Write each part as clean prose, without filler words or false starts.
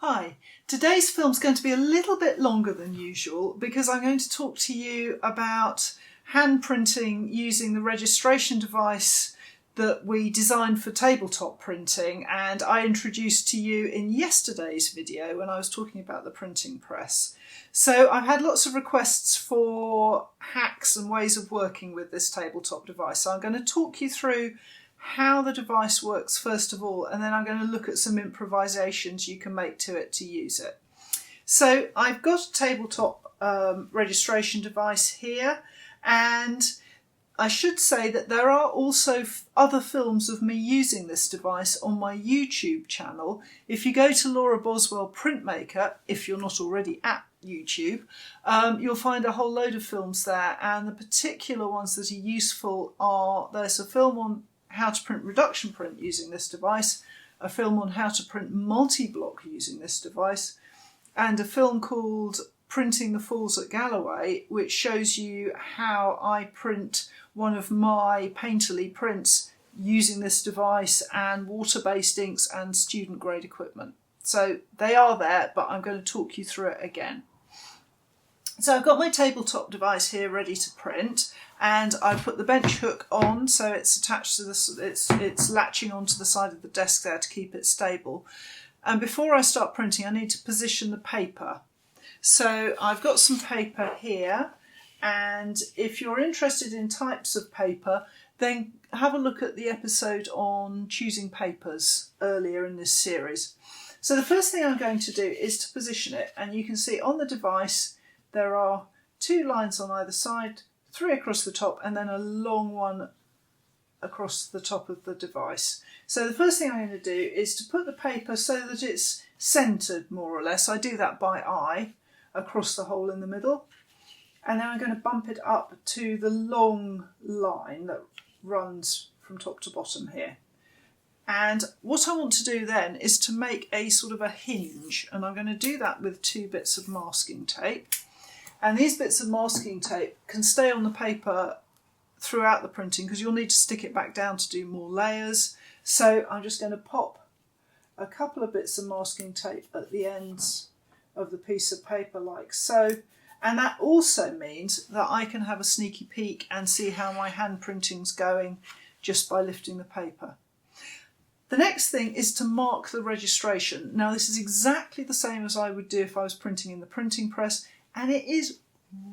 Hi, today's film's going to be a little bit longer than usual because I'm going to talk to you about hand printing using the registration device that we designed for tabletop printing, and I introduced to you in yesterday's video when I was talking about the printing press. So I've had lots of requests for hacks and ways of working with this tabletop device. So I'm going to talk you through how the device works first of all, and then I'm going to look at some improvisations you can make to it to use it. So I've got a tabletop registration device here, and I should say that there are also other films of me using this device on my YouTube channel. If you go to Laura Boswell Printmaker, if you're not already at YouTube, you'll find a whole load of films there, and the particular ones that are useful are, there's a film on how to print reduction print using this device, a film on how to print multi-block using this device, and a film called Printing the Falls at Galloway, which shows you how I print one of my painterly prints using this device and water-based inks and student-grade equipment. So they are there, but I'm going to talk you through it again. So I've got my tabletop device here ready to print, and I put the bench hook on, so it's attached to this, it's latching onto the side of the desk there to keep it stable. And before I start printing, I need to position the paper. So I've got some paper here, and if you're interested in types of paper, then have a look at the episode on choosing papers earlier in this series. So the first thing I'm going to do is to position it, and you can see on the device there are 2 lines on either side, 3 across the top, and then a long one across the top of the device. So the first thing I'm going to do is to put the paper so that it's centred more or less. I do that by eye across the hole in the middle, and then I'm going to bump it up to the long line that runs from top to bottom here. And what I want to do then is to make a sort of a hinge, and I'm going to do that with 2 bits of masking tape. And these bits of masking tape can stay on the paper throughout the printing because you'll need to stick it back down to do more layers. So I'm just going to pop a couple of bits of masking tape at the ends of the piece of paper like so. And that also means that I can have a sneaky peek and see how my hand printing's going just by lifting the paper. The next thing is to mark the registration. Now this is exactly the same as I would do if I was printing in the printing press, and it is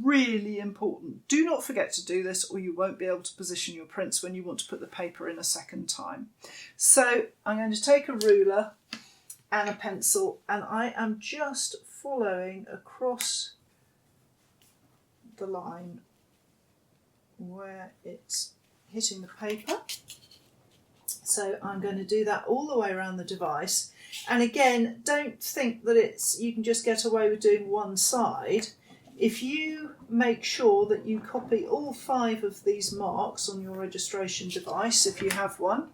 really important. Do not forget to do this or you won't be able to position your prints when you want to put the paper in a second time. So I'm going to take a ruler and a pencil, and I am just following across the line where it's hitting the paper. So I'm going to do that all the way around the device. And again, don't think that you can just get away with doing one side. If you make sure that you copy all 5 of these marks on your registration device, if you have one,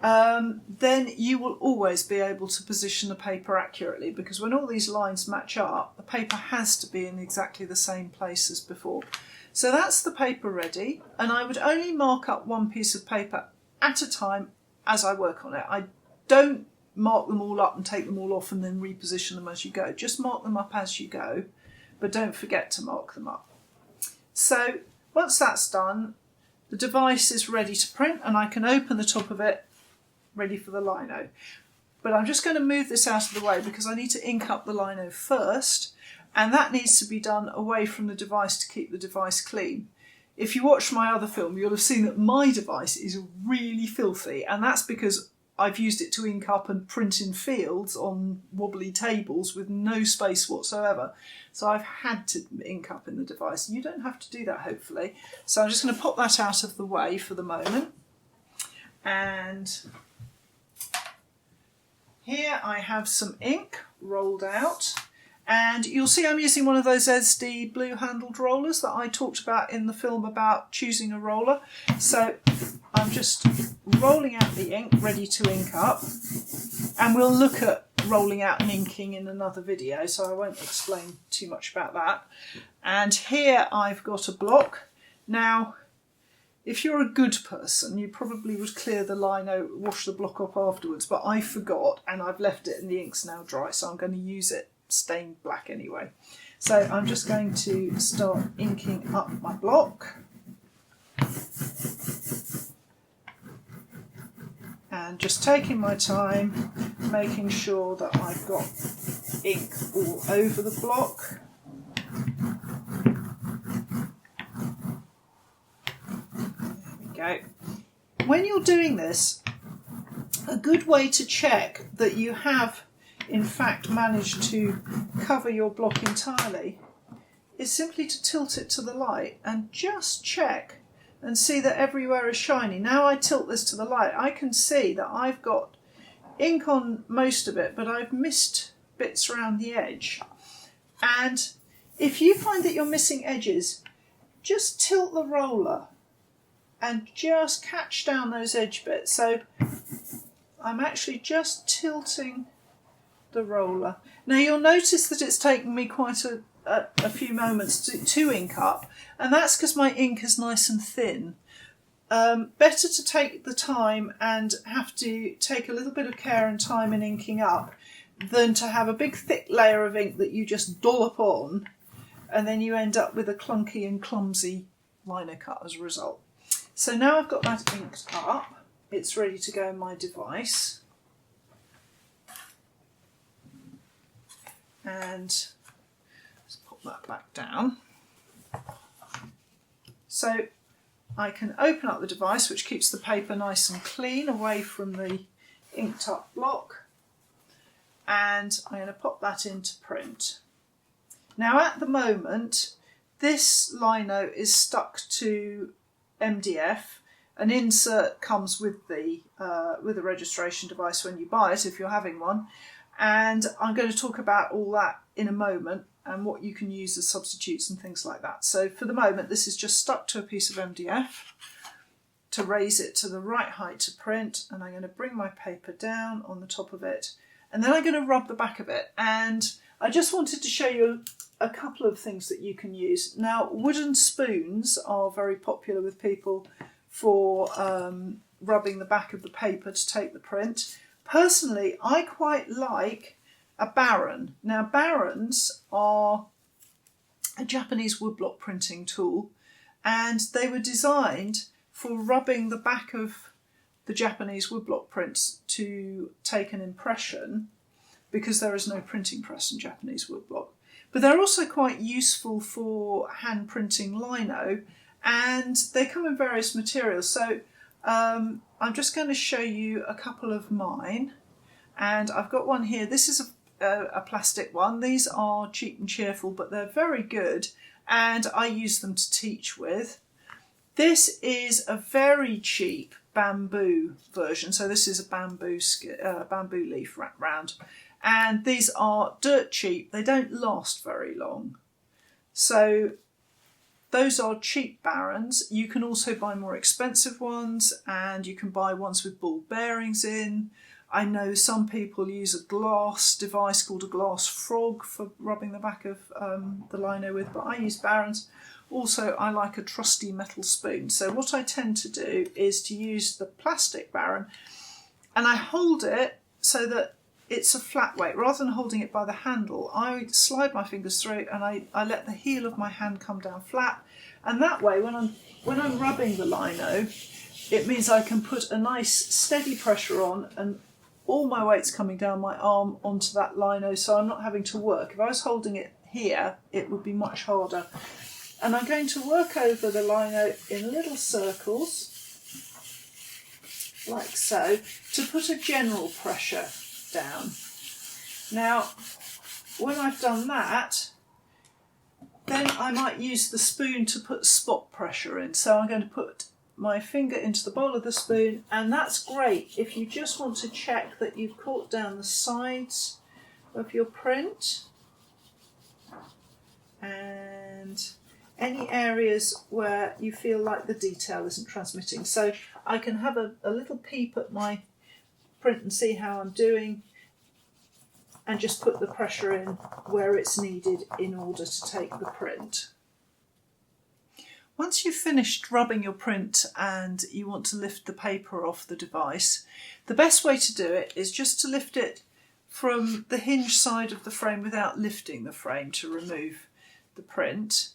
then you will always be able to position the paper accurately, because when all these lines match up, the paper has to be in exactly the same place as before. So that's the paper ready, and I would only mark up one piece of paper at a time as I work on it. I don't mark them all up and take them all off and then reposition them as you go. Just mark them up as you go, but don't forget to mark them up. So once that's done, the device is ready to print, and I can open the top of it, ready for the lino. But I'm just going to move this out of the way because I need to ink up the lino first, and that needs to be done away from the device to keep the device clean. If you watch my other film, you'll have seen that my device is really filthy, and that's because I've used it to ink up and print in fields on wobbly tables with no space whatsoever. So I've had to ink up in the device. You don't have to do that, hopefully. So I'm just going to pop that out of the way for the moment. And here I have some ink rolled out. And you'll see I'm using one of those SD blue-handled rollers that I talked about in the film about choosing a roller. So I'm just rolling out the ink, ready to ink up. And we'll look at rolling out and inking in another video, so I won't explain too much about that. And here I've got a block. Now, if you're a good person, you probably would clear the lino, wash the block up afterwards, but I forgot and I've left it and the ink's now dry, so I'm going to use it stained black anyway. So I'm just going to start inking up my block. And just taking my time, making sure that I've got ink all over the block. There we go. When you're doing this, a good way to check that you have in fact managed to cover your block entirely is simply to tilt it to the light and just check and see that everywhere is shiny. Now I tilt this to the light, I can see that I've got ink on most of it, but I've missed bits around the edge. And if you find that you're missing edges, just tilt the roller and just catch down those edge bits. So I'm actually just tilting the roller. Now you'll notice that it's taken me quite a few moments to ink up, and that's because my ink is nice and thin. Better to take the time and have to take a little bit of care and time in inking up than to have a big thick layer of ink that you just dollop on and then you end up with a clunky and clumsy lino cut as a result. So now I've got that inked up, it's ready to go in my device. And let's pop that back down. So I can open up the device, which keeps the paper nice and clean away from the inked up block, and I'm going to pop that into print. Now at the moment this lino is stuck to MDF. An insert comes with the registration device when you buy it, if you're having one, and I'm going to talk about all that in a moment and what you can use as substitutes and things like that. So for the moment this is just stuck to a piece of MDF to raise it to the right height to print, and I'm going to bring my paper down on the top of it, and then I'm going to rub the back of it. And I just wanted to show you a couple of things that you can use. Now wooden spoons are very popular with people for rubbing the back of the paper to take the print. Personally, I quite like a baron. Now barons are a Japanese woodblock printing tool, and they were designed for rubbing the back of the Japanese woodblock prints to take an impression, because there is no printing press in Japanese woodblock. But they're also quite useful for hand printing lino, and they come in various materials. So I'm just going to show you a couple of mine, and I've got one here. This is a plastic one. These are cheap and cheerful, but they're very good, and I use them to teach with. This is a very cheap bamboo version, so this is a bamboo leaf wrapped round, and these are dirt cheap. They don't last very long, so those are cheap barons. You can also buy more expensive ones, and you can buy ones with ball bearings in. I know some people use a glass device called a glass frog for rubbing the back of the lino with, but I use barons. Also, I like a trusty metal spoon. So what I tend to do is to use the plastic baron, and I hold it so that it's a flat weight. Rather than holding it by the handle, I slide my fingers through and I let the heel of my hand come down flat. And that way, when I'm rubbing the lino, it means I can put a nice steady pressure on, and all my weight's coming down my arm onto that lino, so I'm not having to work. If I was holding it here, it would be much harder. And I'm going to work over the lino in little circles, like so, to put a general pressure down. Now, when I've done that, then I might use the spoon to put spot pressure in. So I'm going to put my finger into the bowl of the spoon, and that's great if you just want to check that you've caught down the sides of your print and any areas where you feel like the detail isn't transmitting. So I can have a little peep at my print and see how I'm doing, and just put the pressure in where it's needed in order to take the print. Once you've finished rubbing your print and you want to lift the paper off the device, the best way to do it is just to lift it from the hinge side of the frame without lifting the frame to remove the print.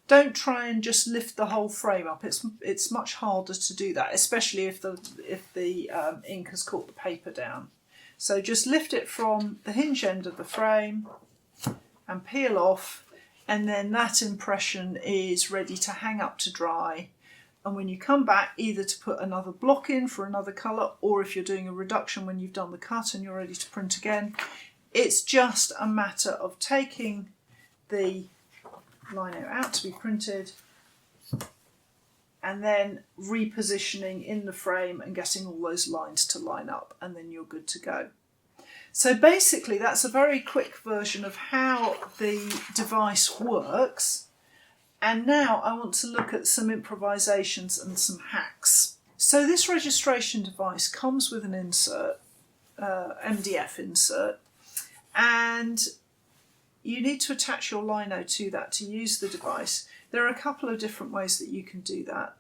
Don't try and just lift the whole frame up. It's much harder to do that, especially if the ink has caught the paper down. So just lift it from the hinge end of the frame and peel off, and then that impression is ready to hang up to dry. And when you come back, either to put another block in for another colour, or if you're doing a reduction when you've done the cut and you're ready to print again, it's just a matter of taking the lino out to be printed and then repositioning in the frame and getting all those lines to line up, and then you're good to go. So basically that's a very quick version of how the device works. And now I want to look at some improvisations and some hacks. So this registration device comes with an insert, MDF insert, and you need to attach your lino to that to use the device. There are a couple of different ways that you can do that.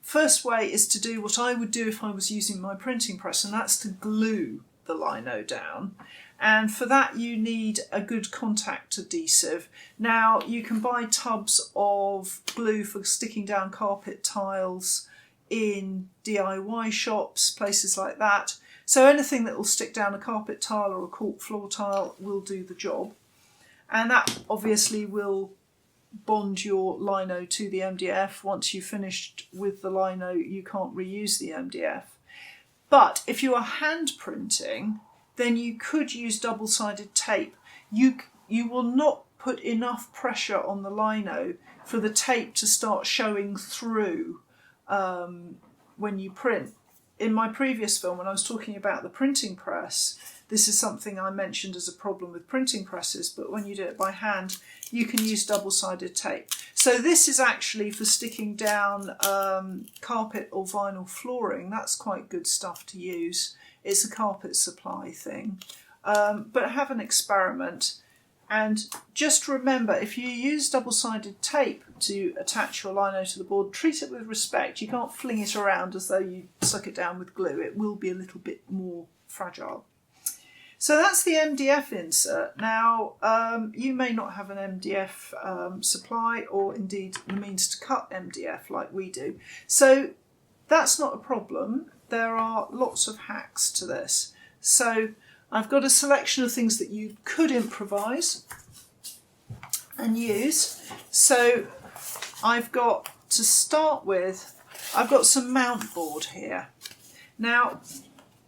First way is to do what I would do if I was using my printing press, and that's to glue the lino down. And for that you need a good contact adhesive. Now you can buy tubs of glue for sticking down carpet tiles in DIY shops, places like that. So anything that will stick down a carpet tile or a cork floor tile will do the job. And that obviously will bond your lino to the MDF. Once you've finished with the lino, you can't reuse the MDF. But if you are hand printing, then you could use double-sided tape. You will not put enough pressure on the lino for the tape to start showing through when you print. In my previous film, when I was talking about the printing press, this is something I mentioned as a problem with printing presses, but when you do it by hand, you can use double-sided tape. So this is actually for sticking down carpet or vinyl flooring. That's quite good stuff to use. It's a carpet supply thing. But have an experiment. And just remember, if you use double-sided tape to attach your lino to the board, treat it with respect. You can't fling it around as though you suck it down with glue. It will be a little bit more fragile. So that's the MDF insert. Now, you may not have an MDF supply, or indeed the means to cut MDF like we do. So that's not a problem. There are lots of hacks to this. So I've got a selection of things that you could improvise and use. So I've got, to start with, I've got some mount board here. Now,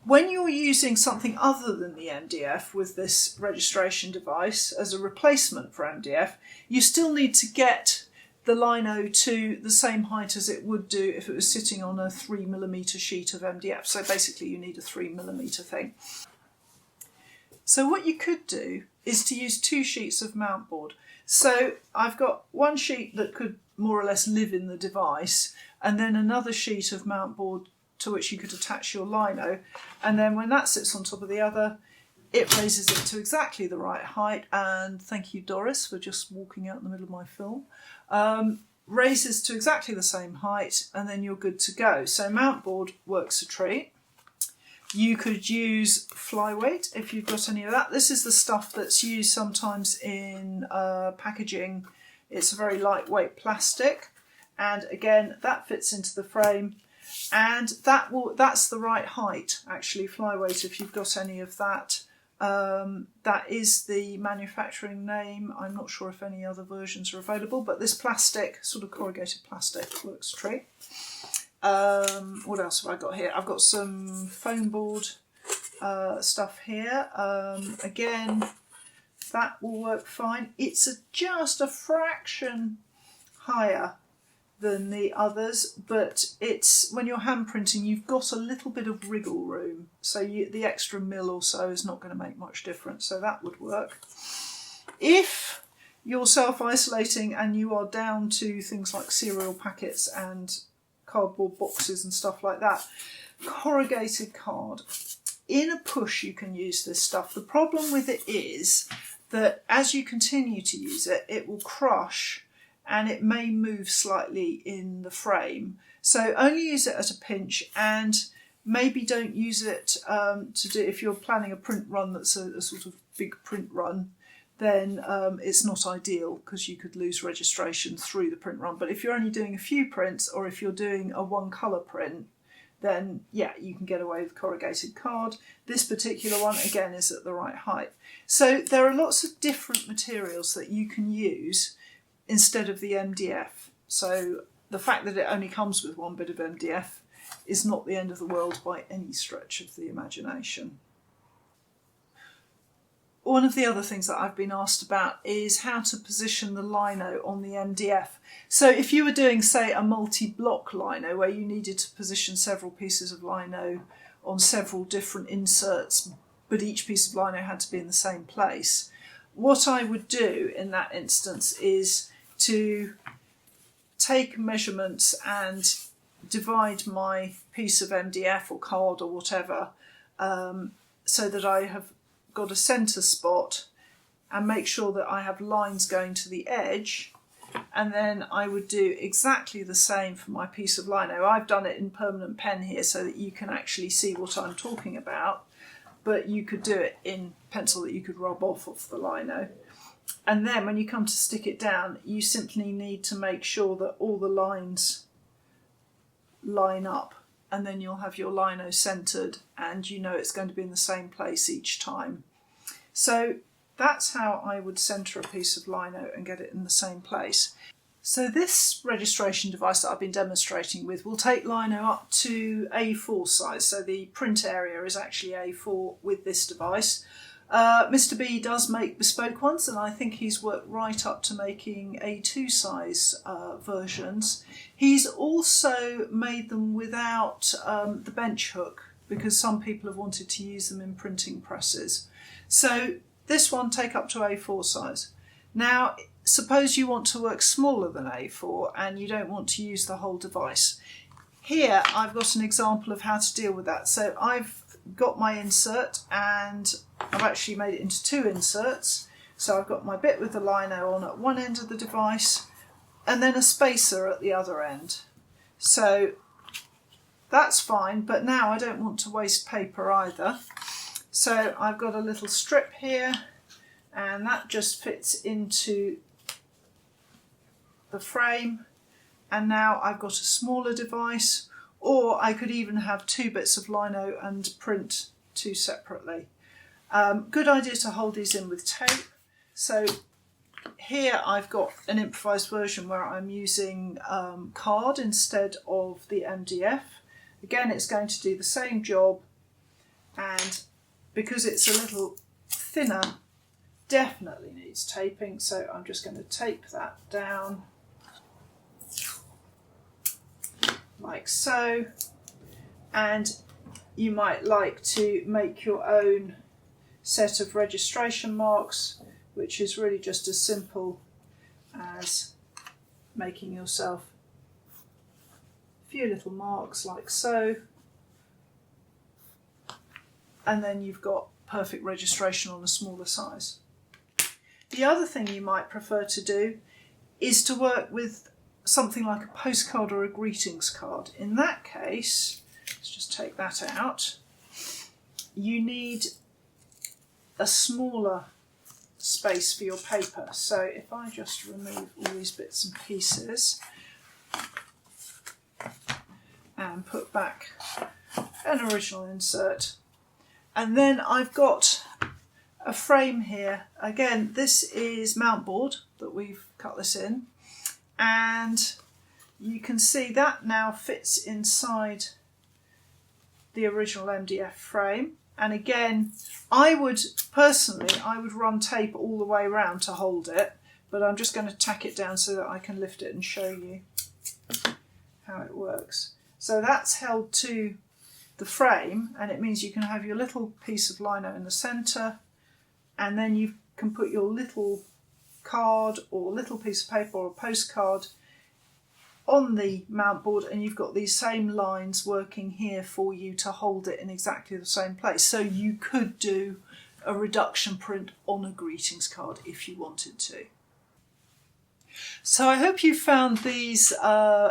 when you're using something other than the MDF with this registration device as a replacement for MDF, you still need to get the lino to the same height as it would do if it was sitting on a 3mm sheet of MDF. So basically you need a 3mm thing. So what you could do is to use 2 sheets of mount board. So I've got one sheet that could more or less live in the device, and then another sheet of mount board to which you could attach your lino, and then when that sits on top of the other, it raises it to exactly the right height. And thank you, Doris, for just walking out in the middle of my film. Raises to exactly the same height, and then you're good to go. So mount board works a treat. You could use flyweight if you've got any of that. This is the stuff that's used sometimes in packaging. It's a very lightweight plastic, and again that fits into the frame, and that's the right height actually, flyweight, if you've got any of that. That is the manufacturing name. I'm not sure if any other versions are available, but this plastic, sort of corrugated plastic, works a treat. What else have I got here? I've got some foam board stuff here. Again, that will work fine. It's just a fraction higher than the others, but it's, when you're hand printing, you've got a little bit of wriggle room, so the extra mil or so is not going to make much difference, so that would work. If you're self-isolating and you are down to things like cereal packets and cardboard boxes and stuff like that, corrugated card, in a push you can use this stuff. The problem with it is that as you continue to use it, it will crush, and it may move slightly in the frame. So only use it at a pinch, and maybe don't use it to do, if you're planning a print run that's a sort of big print run, then it's not ideal because you could lose registration through the print run. But if you're only doing a few prints, or if you're doing a one colour print, then yeah, you can get away with corrugated card. This particular one, again, is at the right height. So there are lots of different materials that you can use instead of the MDF. So the fact that it only comes with one bit of MDF is not the end of the world by any stretch of the imagination. One of the other things that I've been asked about is how to position the lino on the MDF. So if you were doing, say, a multi-block lino where you needed to position several pieces of lino on several different inserts, but each piece of lino had to be in the same place, what I would do in that instance is to take measurements and divide my piece of MDF or card or whatever so that I have got a centre spot, and make sure that I have lines going to the edge, and then I would do exactly the same for my piece of lino. I've done it in permanent pen here so that you can actually see what I'm talking about, but you could do it in pencil that you could rub off of the lino. And then when you come to stick it down, you simply need to make sure that all the lines line up, and then you'll have your lino centred, and you know it's going to be in the same place each time. So that's how I would centre a piece of lino and get it in the same place. So this registration device that I've been demonstrating with will take lino up to A4 size, so the print area is actually A4 with this device. Mr. B does make bespoke ones, and I think he's worked right up to making A2 size versions. He's also made them without the bench hook, because some people have wanted to use them in printing presses. So this one, take up to A4 size. Now, suppose you want to work smaller than A4 and you don't want to use the whole device. Here I've got an example of how to deal with that. So I've got my insert, and I've actually made it into two inserts. So I've got my bit with the lino on at one end of the device, and then a spacer at the other end. So that's fine, but now I don't want to waste paper either. So I've got a little strip here, and that just fits into the frame. And now I've got a smaller device, or I could even have two bits of lino and print two separately. Good idea to hold these in with tape. So here I've got an improvised version where I'm using card instead of the MDF. Again, it's going to do the same job, and because it's a little thinner, definitely needs taping, so I'm just going to tape that down like so. And you might like to make your own set of registration marks, which is really just as simple as making yourself a few little marks like so, and then you've got perfect registration on a smaller size. The other thing you might prefer to do is to work with something like a postcard or a greetings card. In that case, let's just take that out. You need a smaller space for your paper. So if I just remove all these bits and pieces and put back an original insert, and then I've got a frame here. Again, this is mount board that we've cut this in, and you can see that now fits inside the original MDF frame. And again, I would run tape all the way around to hold it, but I'm just going to tack it down so that I can lift it and show you how it works. So that's held to the frame, and it means you can have your little piece of lino in the centre, and then you can put your little card or little piece of paper or a postcard on the mount board, and you've got these same lines working here for you to hold it in exactly the same place. So you could do a reduction print on a greetings card if you wanted to. So I hope you found these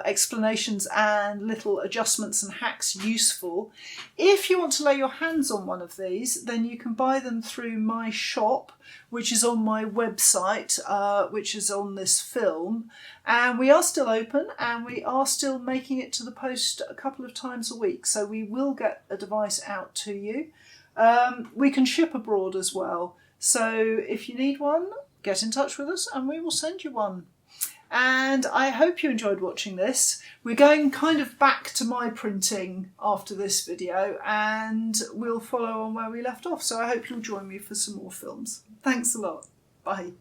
explanations and little adjustments and hacks useful. If you want to lay your hands on one of these, then you can buy them through my shop, which is on my website, which is on this film. And we are still open, and we are still making it to the post a couple of times a week. So we will get a device out to you. We can ship abroad as well. So if you need one, get in touch with us and we will send you one. And I hope you enjoyed watching this. We're going kind of back to my printing after this video, and we'll follow on where we left off. So I hope you'll join me for some more films. Thanks a lot. Bye.